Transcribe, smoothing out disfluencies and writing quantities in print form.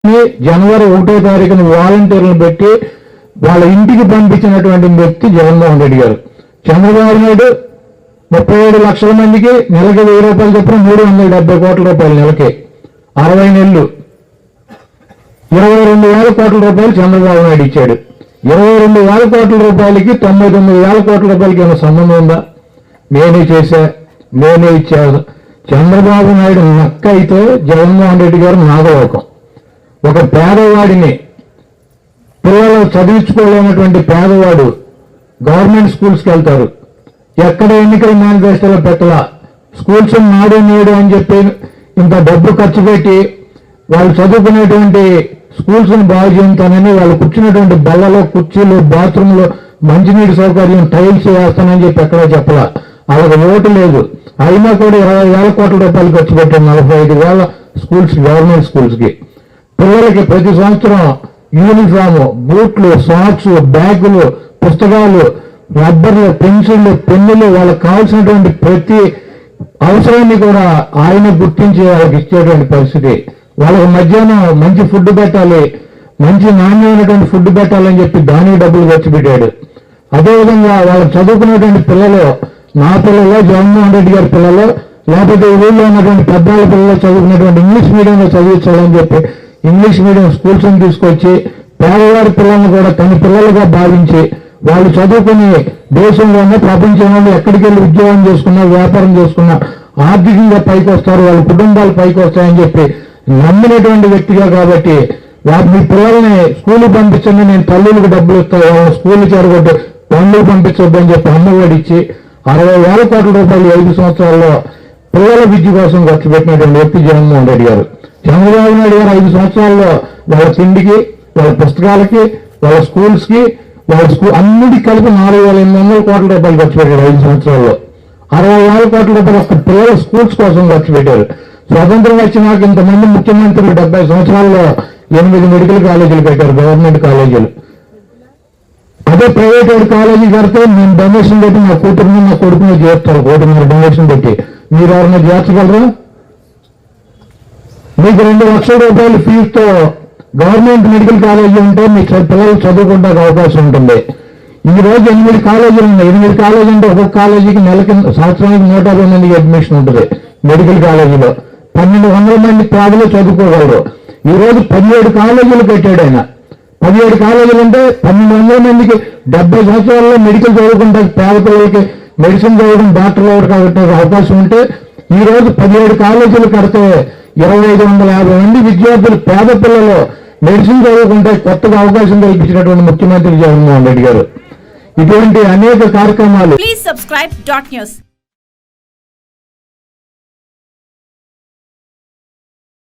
జనవరి 1వ తారీఖున వాలంటీర్లను పెట్టి వాళ్ళ ఇంటికి పంపించినటువంటి వ్యక్తి జగన్మోహన్ రెడ్డి గారు. చంద్రబాబు నాయుడు 37 లక్షల మందికి నెలకి 1000 రూపాయలు చొప్పున 370 కోట్ల రూపాయలు నెలకి 60 నెలలు 22,000 కోట్ల రూపాయలు చంద్రబాబు నాయుడు ఇచ్చాడు. 22,000 కోట్ల రూపాయలకి 99,000 కోట్ల రూపాయలకి ఏమైనా సంబంధం ఉందా? నేనే చేశా, నేనే ఇచ్చాను. చంద్రబాబు నాయుడు నక్క అయితే జగన్మోహన్ రెడ్డి గారు నాగలోకం. ఒక పేదవాడిని, పిల్లలు చదివించుకోలేనటువంటి పేదవాడు గవర్నమెంట్ స్కూల్స్కి వెళ్తారు. ఎక్కడ ఎన్నికల మేనిఫెస్టోలో పెట్టలా. స్కూల్స్ నాడు నేడు అని చెప్పి ఇంత డబ్బు ఖర్చు పెట్టి వాళ్ళు చదువుకునేటువంటి స్కూల్స్ని బాగు చేయించానని వాళ్ళు కూర్చున్నటువంటి బల్లలో, కుర్చీలు, బాత్రూంలో మంచినీటి సౌకర్యం, టైల్స్ వేస్తానని చెప్పి ఎక్కడా చెప్పలా. వాళ్ళకి ఓటు లేదు. అయినా కూడా 20,000 కోట్ల రూపాయలు ఖర్చు పెట్టారు 45,000 స్కూల్స్, గవర్నమెంట్ స్కూల్స్కి. పిల్లలకి ప్రతి సంవత్సరం యూనిఫాము, బూట్లు, సాక్స్, బ్యాగులు, పుస్తకాలు, రబ్బర్లు, పెన్సిళ్ళు, పెన్నులు, వాళ్ళకి కావాల్సినటువంటి ప్రతి అవసరాన్ని కూడా ఆయన గుర్తించి వాళ్ళకి ఇచ్చేటువంటి పరిస్థితి. వాళ్ళకి మధ్యాహ్నం మంచి ఫుడ్ పెట్టాలి, మంచి నాణ్యమైనటువంటి ఫుడ్ పెట్టాలని చెప్పి దానికి డబ్బులు ఖర్చు పెట్టాడు. అదేవిధంగా వాళ్ళకి చదువుకునేటువంటి పిల్లలు, నా పిల్లలు, జగన్మోహన్ రెడ్డి గారి పిల్లలు, లేకపోతే ఊళ్ళో ఉన్నటువంటి పెద్దవాళ్ళ పిల్లలు చదువుకునేటువంటి ఇంగ్లీష్ మీడియంలో చదివించాలని చెప్పి ఇంగ్లీష్ మీడియం స్కూల్స్ని తీసుకొచ్చి పేదవారి పిల్లల్ని కూడా తన పిల్లలుగా భావించి వాళ్ళు చదువుకుని దేశంలోనే, ప్రపంచంలోనే ఎక్కడికి వెళ్ళి ఉద్యోగం చేసుకున్నా, వ్యాపారం చేసుకున్నా ఆర్థికంగా పైకి వస్తారు, వాళ్ళ కుటుంబాలు పైకి వస్తాయని చెప్పి నమ్మినటువంటి వ్యక్తిగా. కాబట్టి మీ పిల్లల్ని స్కూల్కి పంపించండి, నేను తల్లులకు డబ్బులు ఇస్తాను, వాళ్ళని స్కూల్కి చేరగొట్టి పనులకు పంపించొద్దు అని చెప్పి అమ్మఒడి ఇచ్చి 60,000 కోట్ల రూపాయలు 5 సంవత్సరాల్లో పిల్లల విద్య కోసం ఖర్చు పెట్టినటువంటి వ్యక్తి జగన్మోహన్ రెడ్డి గారు. చంద్రబాబు నాయుడు గారు 5 సంవత్సరాల్లో వాళ్ళ తిండికి, వాళ్ళ పుస్తకాలకి, వాళ్ళ స్కూల్స్కి, వాళ్ళ అన్నిటికీ కలిపి 4,800 కోట్ల రూపాయలు ఖర్చు పెట్టారు 5 సంవత్సరాల్లో. 60,000 కోట్ల రూపాయలు ఒక్క పిల్లల స్కూల్స్ కోసం ఖర్చు పెట్టారు. స్వతంత్రం వచ్చినాక ఇంతమంది ముఖ్యమంత్రులు 70 సంవత్సరాల్లో 8 మెడికల్ కాలేజీలు పెట్టారు, గవర్నమెంట్ కాలేజీలు. అదే ప్రైవేట్ కాలేజీ కడితే నేను డొనేషన్ పెట్టి నా కూతురుని, నా కొడుకుని చేస్తారు, కోటిన్నర డొనేషన్ పెట్టి. మీరు ఎవరైనా చేర్చగలరా? మీకు 2 లక్షల రూపాయలు ఫీజుతో గవర్నమెంట్ మెడికల్ కాలేజీ ఉంటే మీ పిల్లలు చదువుకోవడానికి అవకాశం ఉంటుంది. ఈ రోజు 8 కాలేజీలు ఉన్నాయి. 8 కాలేజీ అంటే ఒక్కొక్క కాలేజీకి నెలకి, సంవత్సరానికి 120 మందికి అడ్మిషన్ ఉంటుంది మెడికల్ కాలేజీలో. 1,200 మంది పేదలు చదువుకోగలరు. ఈ రోజు 17 కాలేజీలు పెట్టాడు ఆయన. 17 కాలేజీలు అంటే 1,200 మందికి 70 సంవత్సరాల్లో మెడికల్ చదువుకుంటే పేద పిల్లలకి మెడిసిన్ చదవడం, డాక్టర్లు కాబట్టి అవకాశం ఉంటే ఈ రోజు 17 కాలేజీలు కడితే 2,550 మంది విద్యార్థులు, పేద పిల్లలు మెడిసిన్ చదువుకుంటే కొత్తగా అవకాశం కల్పించినటువంటి ముఖ్యమంత్రి జగన్మోహన్ రెడ్డి గారు. ఇటువంటి అనేక కార్యక్రమాలు. Please subscribe .news.